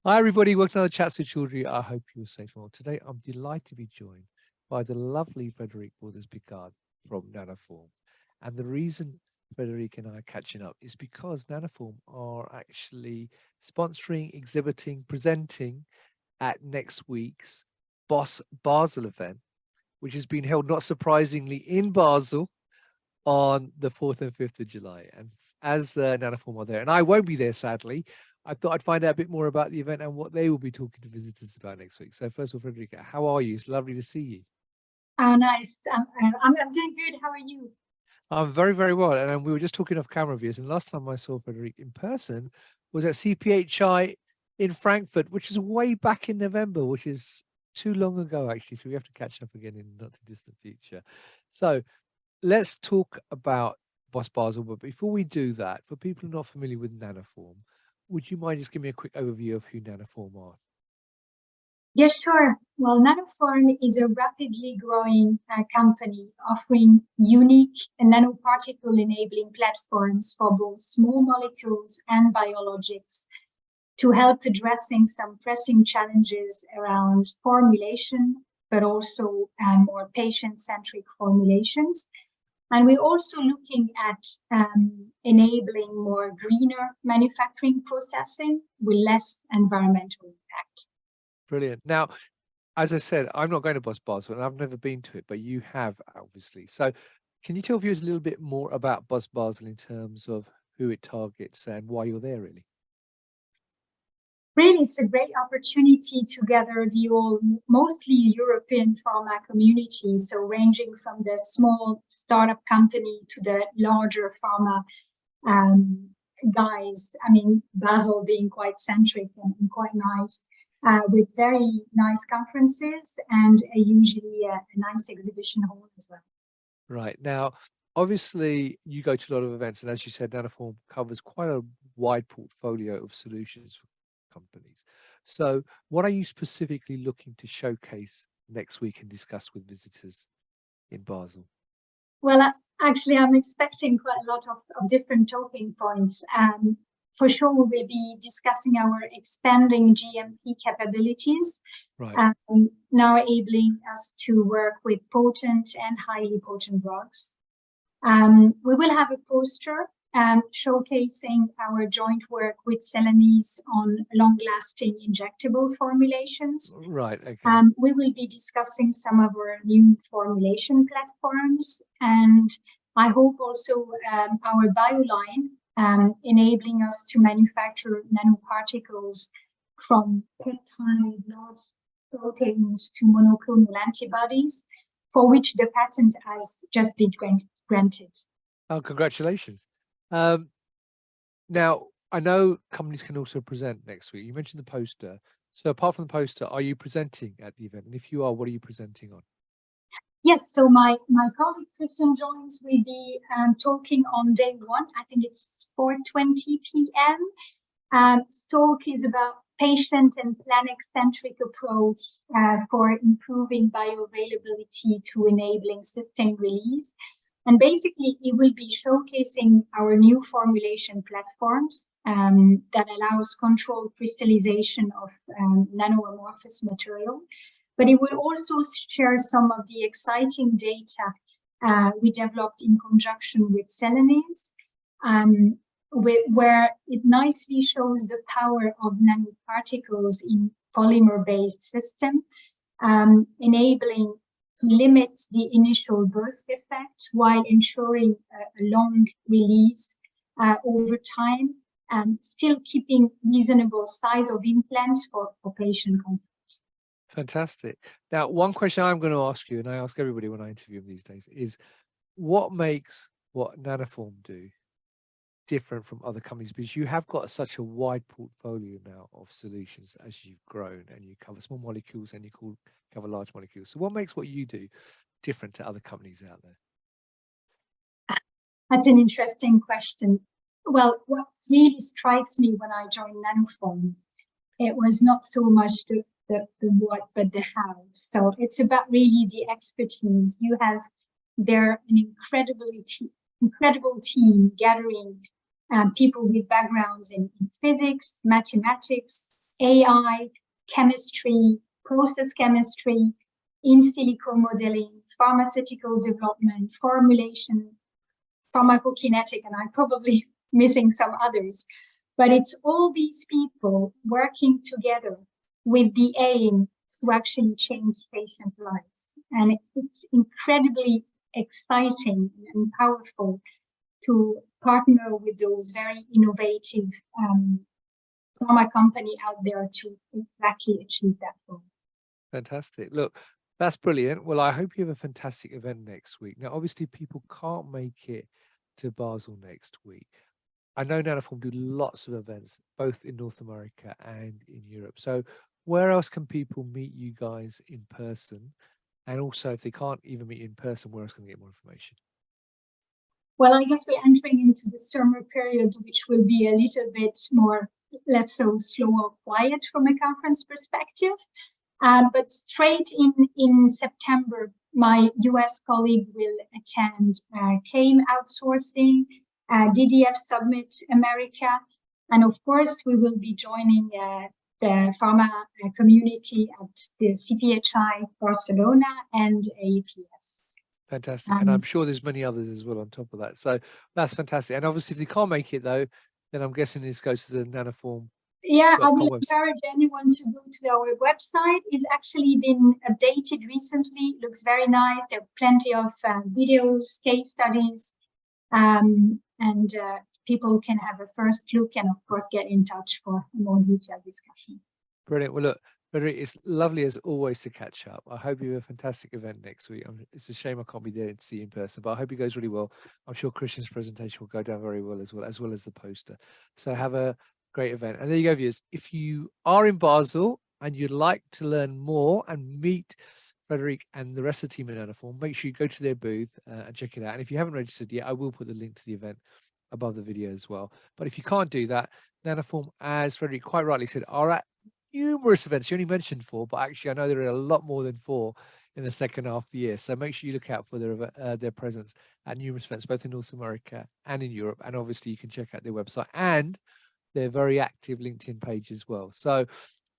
Hi, everybody. Welcome to another Chats with Children. I hope you're safe and well. Today, I'm delighted to be joined by the lovely Frederique Bordes-Picard from Nanoform. And the reason Frederique and I are catching up is because Nanoform are actually sponsoring, exhibiting, presenting at next week's BOS Basel event, which has been held, not surprisingly, in Basel on the 4th and 5th of July. And as Nanoform are there, and I won't be there, sadly, I thought I'd find out a bit more about the event and what they will be talking to visitors about next week. So first of all, Frederica, how are you? It's lovely to see you. Oh, nice. I'm doing good. How are you? I'm very, very well. And we were just talking off camera views. And last time I saw Frederica in person was at CPHI in Frankfurt, which is way back in November, which is too long ago, actually. So we have to catch up again in the not too distant future. So let's talk about BOS Basel. But before we do that, for people who are not familiar with Nanoform, would you mind just give me a quick overview of who Nanoform are? Yeah, sure. Well, Nanoform is a rapidly growing company offering unique nanoparticle enabling platforms for both small molecules and biologics to help addressing some pressing challenges around formulation, but also more patient-centric formulations. And we're also looking at enabling more greener manufacturing processing with less environmental impact. Brilliant. Now, as I said, I'm not going to BOS Basel, and I've never been to it, but you have, obviously. So can you tell viewers a little bit more about BOS Basel in terms of who it targets and why you're there, really? Really, it's a great opportunity to gather the all mostly European pharma community, so ranging from the small startup company to the larger pharma guys. I mean, Basel being quite centric and quite nice, with very nice conferences and usually a nice exhibition hall as well. Right. Now, obviously, you go to a lot of events, and as you said, Nanoform covers quite a wide portfolio of solutions for companies. So what are you specifically looking to showcase next week and discuss with visitors in Basel? Well, actually, I'm expecting quite a lot of different talking points. For sure, we will be discussing our expanding GMP capabilities, right. Now enabling us to work with potent and highly potent drugs. We will have a poster showcasing our joint work with Celanese on long-lasting injectable formulations. Right. Okay. We will be discussing some of our new formulation platforms, and I hope also our bio line, enabling us to manufacture nanoparticles from peptide, large proteins to monoclonal antibodies, for which the patent has just been granted. Oh, congratulations. Now, I know companies can also present next week. You mentioned the poster. So apart from the poster, are you presenting at the event? And if you are, what are you presenting on? Yes, so my colleague Kristen Jones will be talking on day one. I think it's 4:20 p.m. Talk is about patient and planet-centric approach for improving bioavailability to enabling sustained release. And basically, it will be showcasing our new formulation platforms that allows controlled crystallization of nanoamorphous material. But it will also share some of the exciting data we developed in conjunction with Celanese, where it nicely shows the power of nanoparticles in polymer-based system, enabling limit the initial burst effect while ensuring a long release over time, and still keeping reasonable size of implants for patient comfort. Fantastic. Now, one question I'm going to ask you, and I ask everybody when I interview them these days, is what makes what Nanoform do different from other companies? Because you have got such a wide portfolio now of solutions as you've grown, and you cover small molecules and you cover large molecules. So what makes what you do different to other companies out there? That's an interesting question. Well, what really strikes me when I joined Nanoform, it was not so much the what, but the how. So it's about really the expertise. You have there an incredible team gathering people with backgrounds in physics, mathematics, AI, chemistry, process chemistry, in silico modeling, pharmaceutical development, formulation, pharmacokinetic, and I'm probably missing some others. But it's all these people working together with the aim to actually change patient lives. And it's incredibly exciting and powerful to partner with those very innovative pharma company out there to exactly achieve that goal. Fantastic. Look, that's brilliant. Well, I hope you have a fantastic event next week. Now, obviously, people can't make it to Basel next week. I know Nanoform do lots of events, both in North America and in Europe. So where else can people meet you guys in person? And also, if they can't even meet you in person, where else can they get more information? Well, I guess we're entering into the summer period, which will be a little bit more, let's say, slow or quiet from a conference perspective. But straight in September, my US colleague will attend claim outsourcing, DDF Summit America, and of course we will be joining the pharma community at the CPHI Barcelona and AEPS. Fantastic. And I'm sure there's many others as well on top of that. So that's fantastic. And obviously, if they can't make it, though, then I'm guessing this goes to the Nanoform. Yeah, I will encourage anyone to go to our website. It's actually been updated recently. It looks very nice. There are plenty of videos, case studies, and people can have a first look and, of course, get in touch for a more detailed discussion. Brilliant. Well, look, Frederique, it's lovely as always to catch up. I hope you have a fantastic event next week. It's a shame I can't be there to see you in person, but I hope it goes really well. I'm sure Christian's presentation will go down very well as well as the poster. So have a great event. And there you go, viewers. If you are in Basel and you'd like to learn more and meet Frederique and the rest of the team at Nanoform, make sure you go to their booth and check it out. And if you haven't registered yet, I will put the link to the event above the video as well. But if you can't do that, Nanoform, as Frederique quite rightly said, are at numerous events. You only mentioned 4, but actually I know there are a lot more than 4 in the second half of the year. So make sure you look out for their presence at numerous events, both in North America and in Europe. And obviously you can check out their website and their very active LinkedIn page as well. So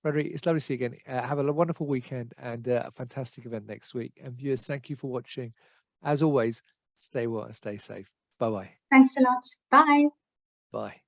Frederique, it's lovely to see you again. Have a wonderful weekend and a fantastic event next week. And viewers, thank you for watching. As always, stay well and stay safe. Bye-bye. Thanks a lot. Bye. Bye.